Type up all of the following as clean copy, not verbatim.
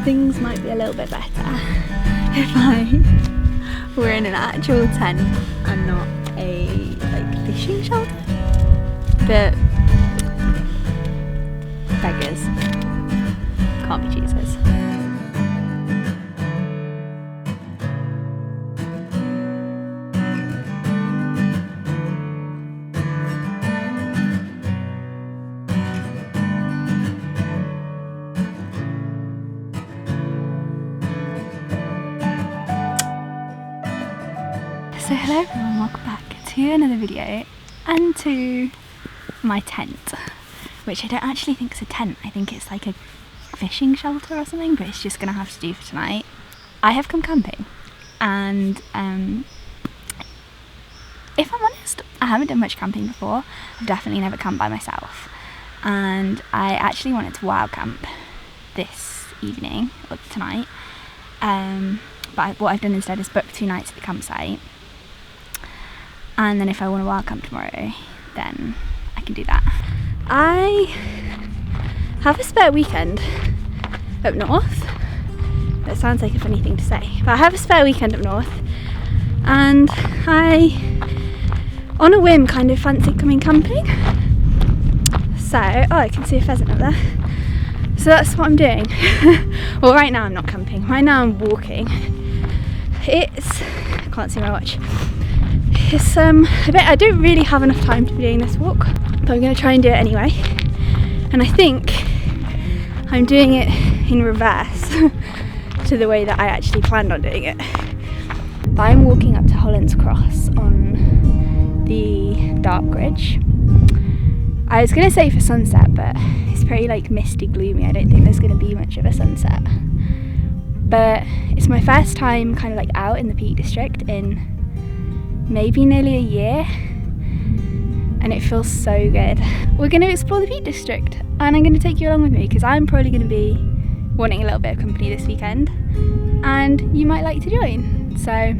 things might be a little bit better if I were in an actual tent and not a like fishing shelter. But beggars can't be choosers. So hello everyone, welcome back to another video and to my tent, which I don't actually think is a tent. I think it's like a fishing shelter or something, but it's just gonna have to do for tonight. I have come camping and if I'm honest, I haven't done much camping before. I've definitely never camped by myself, and I actually wanted to wild camp this evening or tonight, but what I've done instead is book 2 nights at the campsite. And then if I want to wild camp tomorrow, then I can do that. I have a spare weekend up north. That sounds like a funny thing to say, but I have a spare weekend up north, and I, on a whim, kind of fancy coming camping. So, oh, I can see a pheasant up there. So that's what I'm doing. Well, right now I'm not camping. Right now I'm walking. I can't see my watch. It's I don't really have enough time to be doing this walk, but I'm going to try and do it anyway. And I think I'm doing it in reverse to the way that I actually planned on doing it. But I'm walking up to Holland's Cross on the dark ridge. I was going to say for sunset, but it's pretty like misty, gloomy. I don't think there's going to be much of a sunset. But it's my first time kind of like out in the Peak District in maybe nearly a year, and it feels so good. We're going to explore the Peak District, and I'm going to take you along with me because I'm probably going to be wanting a little bit of company this weekend, and you might like to join. So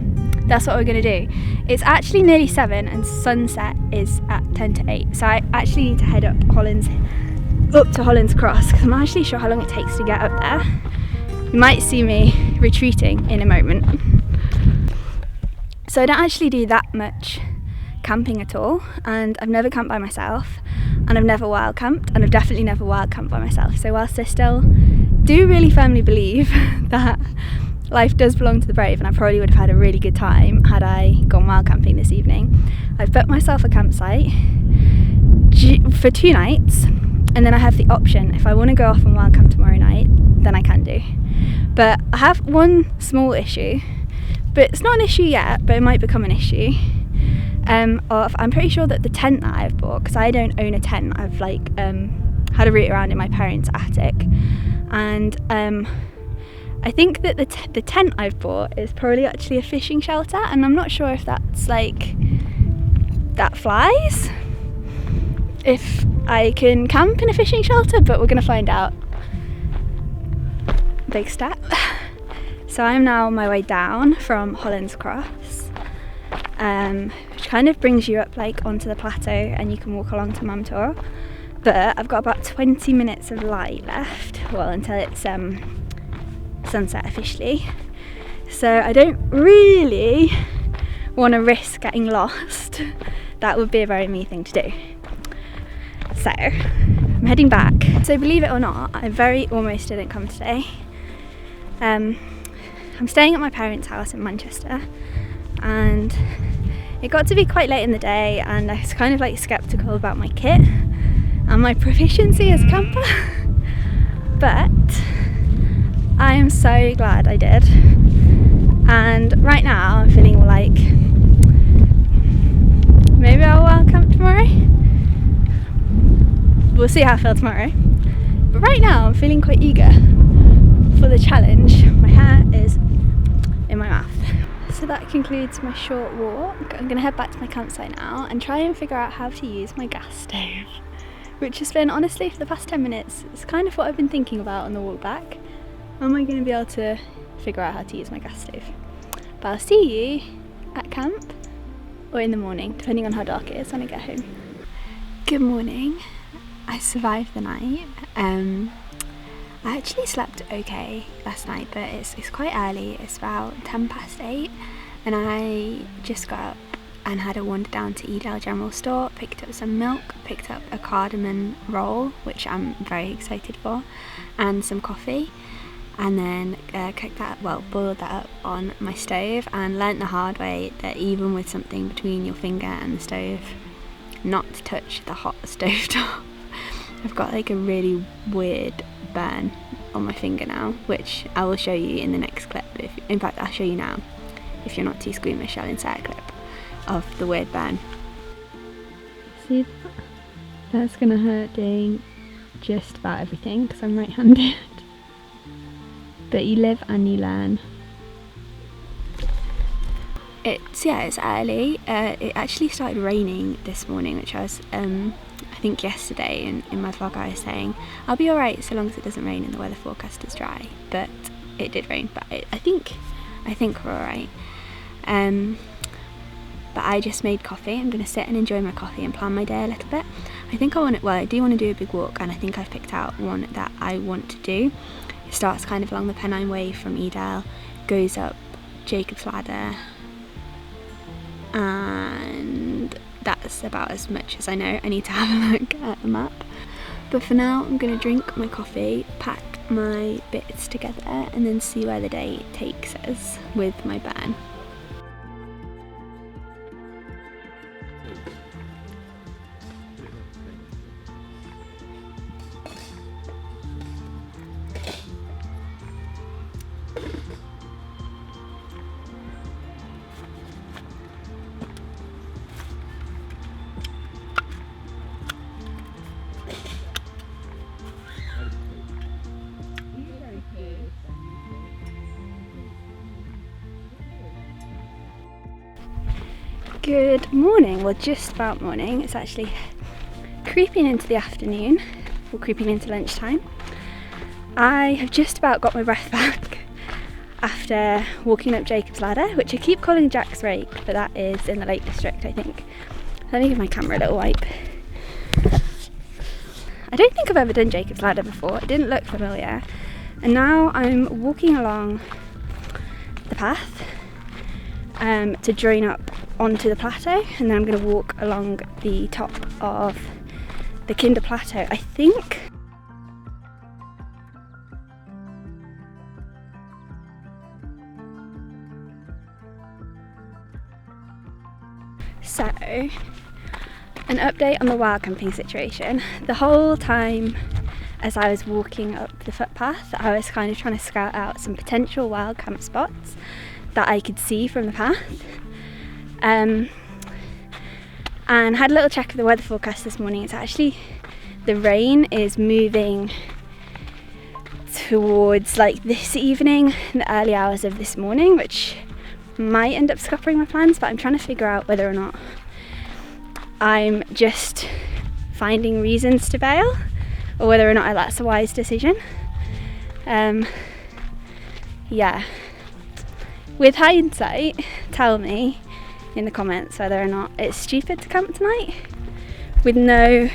that's what we're going to do. It's actually nearly 7 and sunset is at 10 to 8, so I actually need to head up to Holland's Cross because I'm not actually sure how long it takes to get up there. You might see me retreating in a moment. So I don't actually do that much camping at all, and I've never camped by myself, and I've never wild camped, and I've definitely never wild camped by myself. So whilst I still do really firmly believe that life does belong to the brave, and I probably would have had a really good time had I gone wild camping this evening, I've booked myself a campsite for 2 nights, and then I have the option, if I want to go off and wild camp tomorrow night, then I can do. But I have one small issue, but it's not an issue yet, but it might become an issue. I'm pretty sure that the tent that I've bought, because I don't own a tent, I've like had a route around in my parents' attic, and I think that the tent I've bought is probably actually a fishing shelter, and I'm not sure if that's like, that flies, if I can camp in a fishing shelter, but we're gonna find out. Big step. So I'm now on my way down from Holland's Cross, which kind of brings you up like onto the plateau, and you can walk along to Mamtor. But I've got about 20 minutes of light left, well, until it's sunset officially. So I don't really want to risk getting lost. That would be a very me thing to do. So I'm heading back. So believe it or not, I very almost didn't come today. I'm staying at my parents' house in Manchester, and it got to be quite late in the day, and I was kind of like skeptical about my kit and my proficiency as a camper, but I am so glad I did. And right now I'm feeling like maybe I'll wild camp tomorrow. We'll see how I feel tomorrow, but right now I'm feeling quite eager for the challenge. My hair is in my mouth. So that concludes my short walk. I'm going to head back to my campsite now and try and figure out how to use my gas stove, which has been, honestly, for the past 10 minutes, it's kind of what I've been thinking about on the walk back. Am I going to be able to figure out how to use my gas stove? But I'll see you at camp or in the morning, depending on how dark it is when I get home. Good morning. I survived the night. I I actually slept okay last night, but it's quite early. It's about 8:10, and I just got up and had a wander down to Edale General Store, picked up some milk, picked up a cardamom roll, which I'm very excited for, and some coffee, and then boiled that up on my stove, and learnt the hard way that even with something between your finger and the stove, not to touch the hot stove top. I've got like a really weird burn on my finger now, which I will show you in the next clip. In fact, I'll show you now. If you're not too squeamish, I'll insert a clip of the weird burn. See that? That's gonna hurt doing just about everything because I'm right-handed. But you live and you learn. It's early. It actually started raining this morning, which I was I think yesterday in my vlog I was saying I'll be alright so long as it doesn't rain and the weather forecast is dry, but it did rain. But I think we're alright. But I just made coffee. I'm going to sit and enjoy my coffee and plan my day a little bit. I do want to do a big walk, and I think I've picked out one that I want to do. It starts kind of along the Pennine Way from Edale, goes up Jacob's Ladder, and that's about as much as I know. I need to have a look at a map. But for now, I'm going to drink my coffee, pack my bits together, and then see where the day takes us with my burn. Good morning, well just about morning. It's actually creeping into the afternoon, or creeping into lunchtime. I have just about got my breath back after walking up Jacob's Ladder, which I keep calling Jack's Rake, but that is in the Lake District, I think. Let me give my camera a little wipe. I don't think I've ever done Jacob's Ladder before, it didn't look familiar. And now I'm walking along the path to join up onto the plateau, and then I'm going to walk along the top of the Kinder Plateau, I think. So, an update on the wild camping situation. The whole time as I was walking up the footpath, I was kind of trying to scout out some potential wild camp spots that I could see from the path. And had a little check of the weather forecast this morning. It's actually, the rain is moving towards like this evening, the early hours of this morning, which might end up scuppering my plans, but I'm trying to figure out whether or not I'm just finding reasons to bail or whether or not that's a wise decision. Yeah. With hindsight, tell me in the comments whether or not it's stupid to camp tonight with no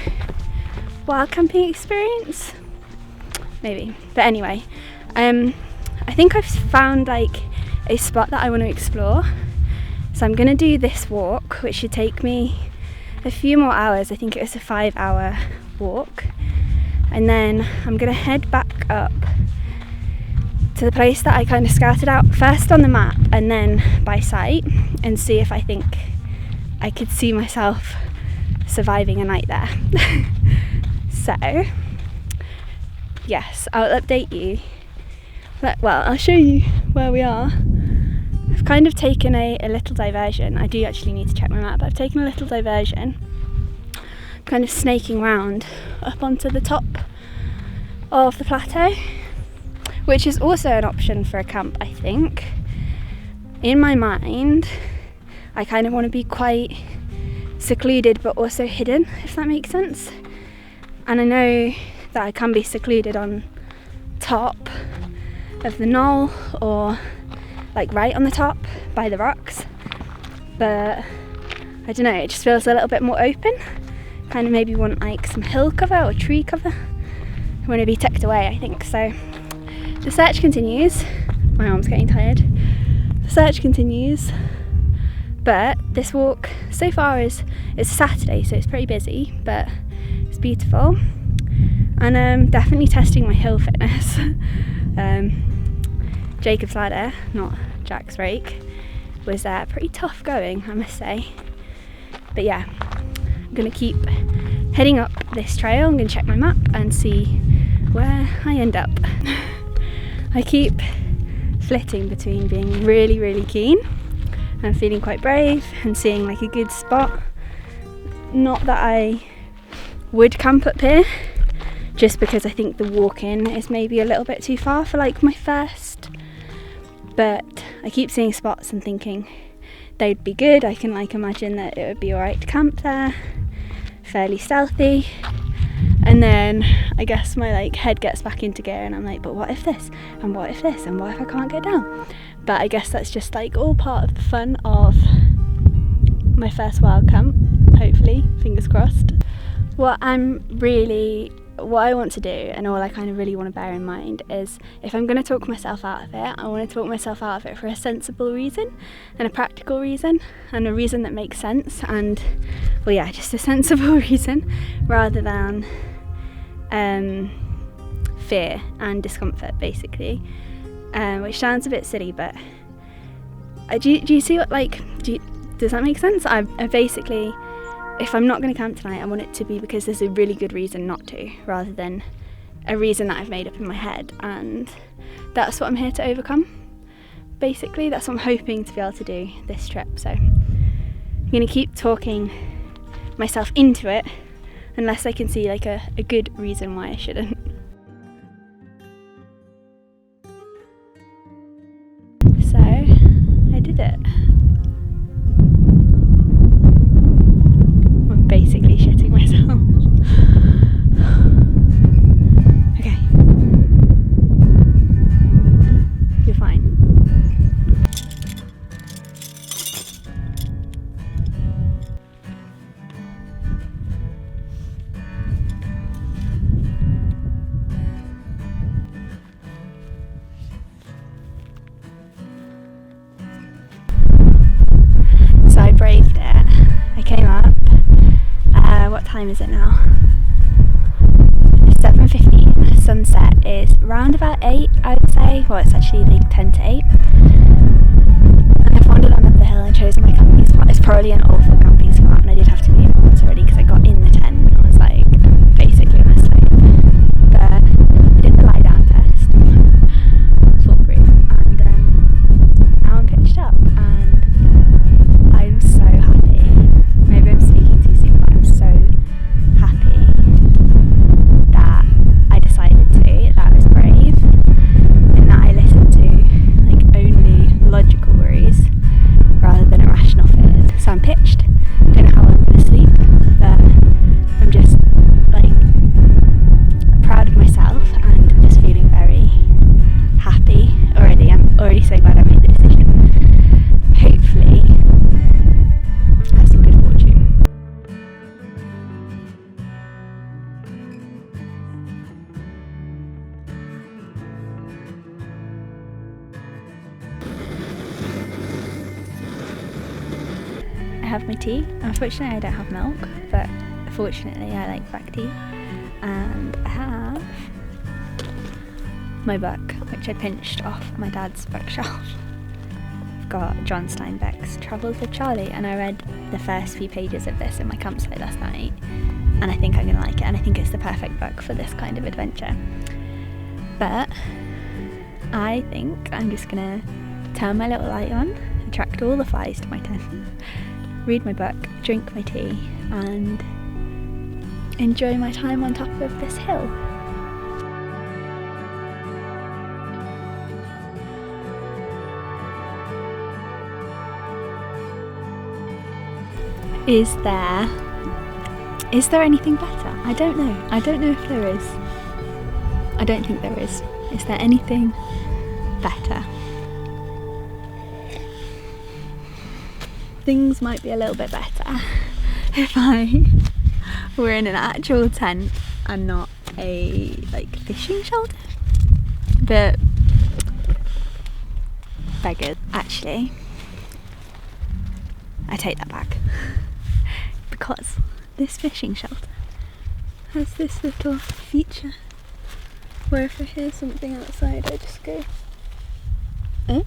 wild camping experience. Maybe. But anyway, I think I've found like a spot that I want to explore. So I'm going to do this walk, which should take me a few more hours. I think it was a 5-hour walk. And then I'm going to head back up to the place that I kind of scouted out first on the map and then by sight, and see if I think I could see myself surviving a night there. So yes, I'll update you. Well, I'll show you where we are. I've kind of taken a little diversion. I do actually need to check my map, but I've taken a little diversion, kind of snaking round up onto the top of the plateau, which is also an option for a camp, I think. In my mind, I kind of want to be quite secluded but also hidden, if that makes sense. And I know that I can be secluded on top of the knoll or like right on the top by the rocks, but I don't know, it just feels a little bit more open. Kind of maybe want like some hill cover or tree cover want to be tucked away, I think. So the search continues. My arm's getting tired. The search continues, but this walk so far it's Saturday, so it's pretty busy, but it's beautiful, and I'm definitely testing my hill fitness. Jacob's ladder, not Jack's rake, was pretty tough going, I must say. But yeah, I'm gonna keep heading up this trail. I'm gonna check my map and see where I end up. I keep flitting between being really, really keen and feeling quite brave and seeing like a good spot. Not that I would camp up here, just because I think the walk-in is maybe a little bit too far for like my first, but I keep seeing spots and thinking they'd be good. I can like imagine that it would be alright to camp there, fairly stealthy, and then I guess my like head gets back into gear and I'm like, but what if this, and what if this, and what if I can't get down? But I guess that's just like all part of the fun of my first wild camp, hopefully, fingers crossed. What I want to do, and all I kind of really want to bear in mind, is if I'm going to talk myself out of it, I want to talk myself out of it for a sensible reason and a practical reason and a reason that makes sense, and well, yeah, just a sensible reason rather than fear and discomfort, basically, which sounds a bit silly, but do you see what, like, does that make sense? I basically, if I'm not going to camp tonight, I want it to be because there's a really good reason not to, rather than a reason that I've made up in my head, and that's what I'm here to overcome. Basically, that's what I'm hoping to be able to do this trip. So I'm going to keep talking myself into it unless I can see like a good reason why I shouldn't. So I did it. Basically shitting myself. Okay. You're fine. So I braved it. I came up. What time is it now? 7:15. Sunset is round about 8, I would say. Well, it's actually like 10 to 8. And I've wandered on up the hill and chosen my camping spot. It's probably an awful camping spot, and I did have to leave once already because I got in the tent and I was like basically a mess. But I did the lie down test, foolproof, and now I'm pitched up, and I'm so happy. Maybe I'm speaking too soon, but I'm so happy that I decided that I was brave, and that I listened to like only logical worries rather than irrational fears. So I'm pitched. Don't know how I'm going to sleep, but I'm just like proud of myself and just feeling very happy already. I'm already so glad I made the decision. Hopefully have some good fortune. I have my tea. Unfortunately I don't have milk, but fortunately I like black tea. And I have my book, which I pinched off my dad's bookshelf. I've got John Steinbeck's Travels with Charlie, and I read the first few pages of this in my campsite last night, and I think I'm going to like it, and I think it's the perfect book for this kind of adventure. But I think I'm just going to turn my little light on, attract all the flies to my tent, read my book, drink my tea, and enjoy my time on top of this hill. Is there anything better? I don't know. I don't know if there is. I don't think there is. Is there anything better? Things might be a little bit better if I were in an actual tent and not a like fishing shelter, but beggared. Actually, I take that back, because this fishing shelter has this little feature where if I hear something outside I just go and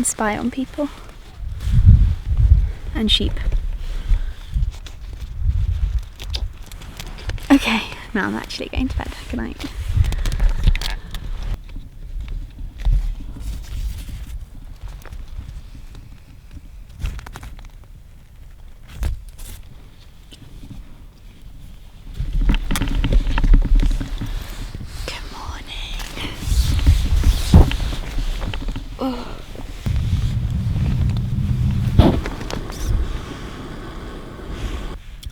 spy on people and sheep. Okay, now I'm actually going to bed. Good night.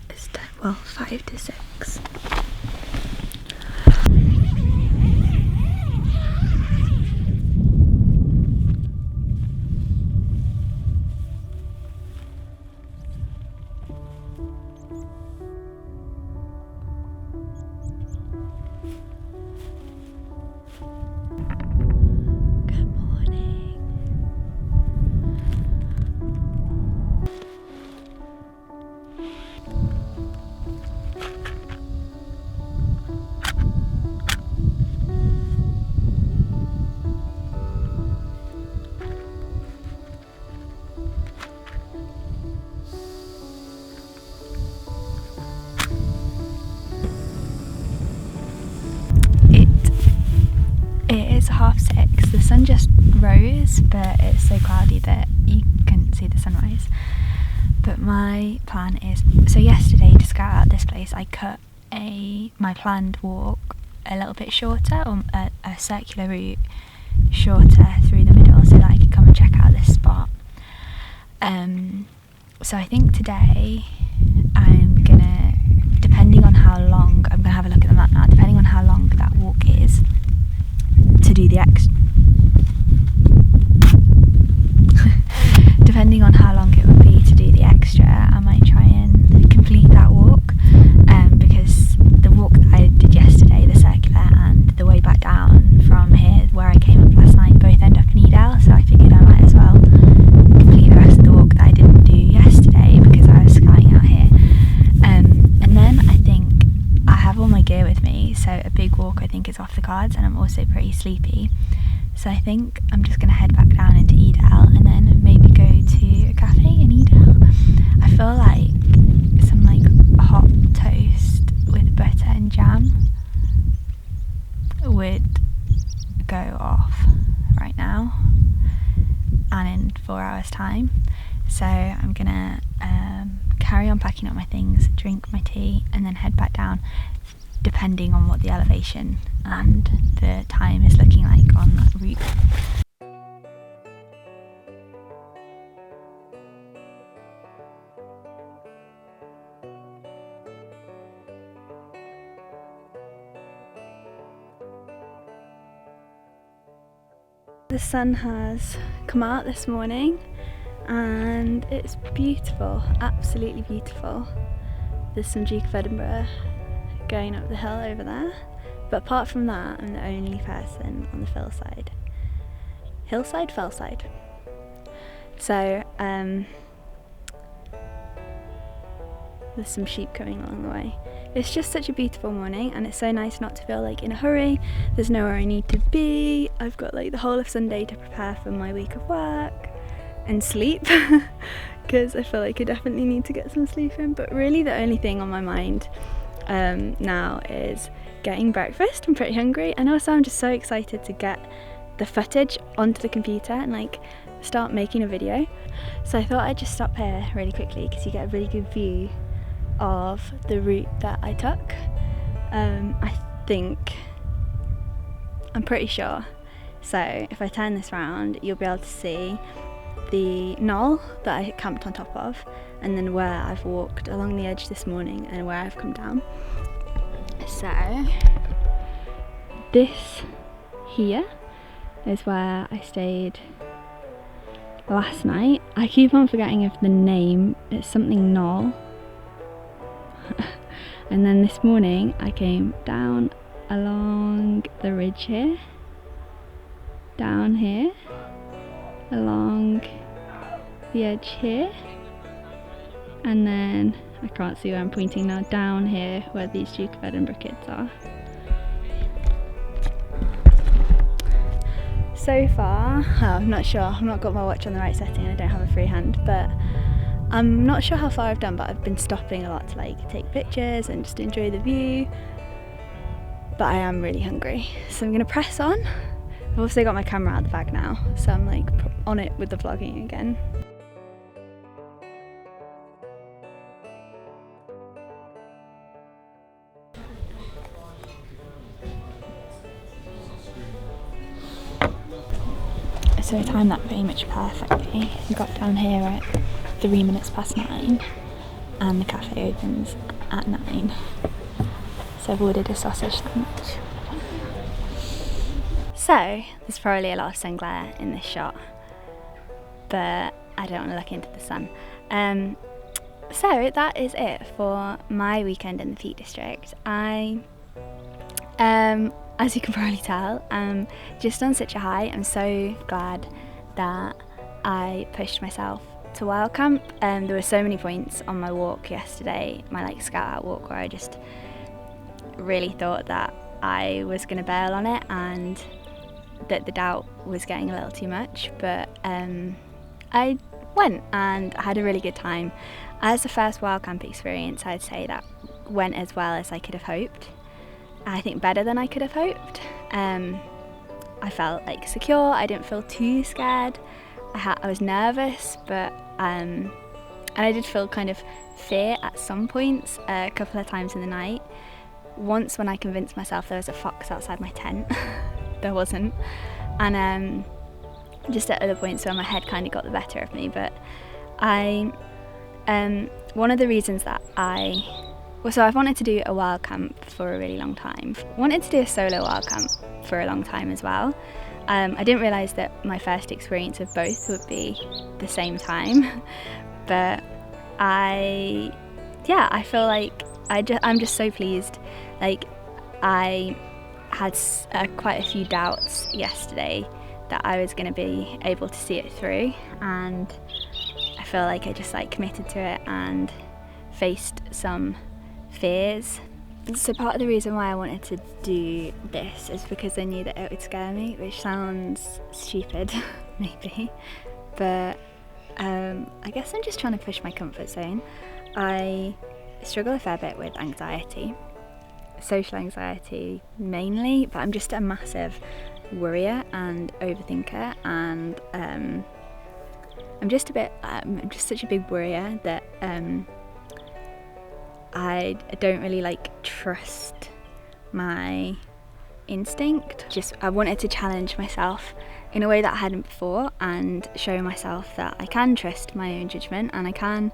It's time, well, 5 to 6. It's 6:30. The sun just rose, but it's so cloudy that you couldn't see the sunrise. But my plan is, so yesterday to scout out this place I cut my planned walk a little bit shorter, or a circular route shorter through the middle, so that I could come and check out this spot. So I think today I'm gonna, depending on how long, I'm gonna have a look at the map now, depending on how long that walk is, to do the depending on how long it would be to do the extra, I might try and complete that walk, because the walk that I did yesterday, the circular, and the way back down from here where I came up last night, both end up in Edale, so I figured I might as well complete the rest of the walk that I didn't do yesterday because I was scouting out here. And then I think I have all my gear with me, so a big walk I think is off the cards, and I'm also pretty sleepy, so I think I'm just going to head back down into Edale and then maybe go to a cafe in Edale. I feel like some like hot toast with butter and jam would go off right now and in 4 hours time, so I'm gonna carry on packing up my things, drink my tea, and then head back down, depending on what the elevation and the time is looking like on that route. The sun has come out this morning and it's beautiful, absolutely beautiful. There's some Duke of Edinburgh going up the hill over there, but apart from that I'm the only person on the fellside. Fellside. So there's some sheep coming along the way. It's just such a beautiful morning, and it's so nice not to feel like in a hurry. There's nowhere I need to be. I've got like the whole of Sunday to prepare for my week of work and sleep, because I feel like I definitely need to get some sleep in. But really the only thing on my mind now is getting breakfast. I'm pretty hungry, and also I'm just so excited to get the footage onto the computer and like start making a video. So I thought I'd just stop here really quickly because you get a really good view of the route that I took. I'm pretty sure, so if I turn this round you'll be able to see the knoll that I camped on top of, and then where I've walked along the edge this morning and where I've come down. So this here is where I stayed last night. I keep on forgetting if the name is something Knoll. And then this morning I came down along the ridge here, down here, along the edge here, and then I can't see where I'm pointing now, down here where these Duke of Edinburgh kids are. So far, I'm not sure, I've not got my watch on the right setting and I don't have a free hand, but I'm not sure how far I've done, but I've been stopping a lot to like take pictures and just enjoy the view. But I am really hungry, so I'm gonna press on. I've also got my camera out of the bag now, so I'm like on it with the vlogging again. So I timed that very much perfectly. We got down here at 9 and the cafe opens at 9. So I've ordered a sausage sandwich. So there's probably a lot of sun glare in this shot, but I don't want to look into the sun. So that is it for my weekend in the Peak District. As you can probably tell, I'm just on such a high. I'm so glad that I pushed myself to wild camp. There were so many points on my walk yesterday, my like scout out walk, where I just really thought that I was going to bail on it and that the doubt was getting a little too much, but I went and I had a really good time. As the first wild camp experience, I'd say that went as well as I could have hoped. I think better than I could have hoped. I felt like secure, I didn't feel too scared. I was nervous, but and I did feel kind of fear at some points, a couple of times in the night. Once when I convinced myself there was a fox outside my tent, there wasn't. And just at other points where my head kind of got the better of me. But one of the reasons that so I've wanted to do a wild camp for a really long time. Wanted to do a solo wild camp for a long time as well. I didn't realise that my first experience of both would be the same time, but I feel like I'm just so pleased. Like, I had quite a few doubts yesterday that I was going to be able to see it through, and I feel like I just like committed to it and faced some fears. So part of the reason why I wanted to do this is because I knew that it would scare me, which sounds stupid maybe, but I guess I'm just trying to push my comfort zone. I struggle a fair bit with anxiety, social anxiety mainly, but I'm just a massive worrier and overthinker, and I'm just such a big worrier that I don't really like trust my instinct. I wanted to challenge myself in a way that I hadn't before and show myself that I can trust my own judgment and I can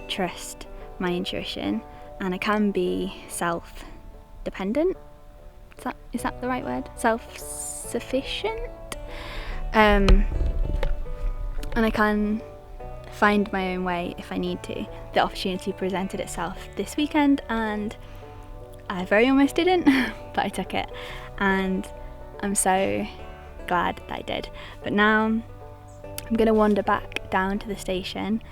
trust my intuition and I can be self-dependent. Is that the right word? Self-sufficient? And I can find my own way if I need to. The opportunity presented itself this weekend and I very almost didn't, but I took it and I'm so glad that I did. But now I'm going to wander back down to the station,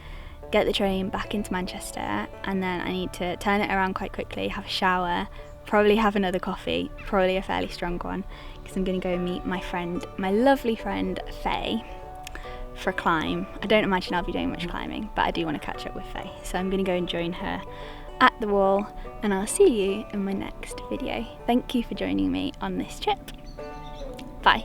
get the train back into Manchester, and then I need to turn it around quite quickly, have a shower, probably have another coffee, probably a fairly strong one, because I'm going to go meet my lovely friend Faye for a climb. I don't imagine I'll be doing much climbing, but I do want to catch up with Faye, so I'm going to go and join her at the wall, and I'll see you in my next video. Thank you for joining me on this trip. Bye.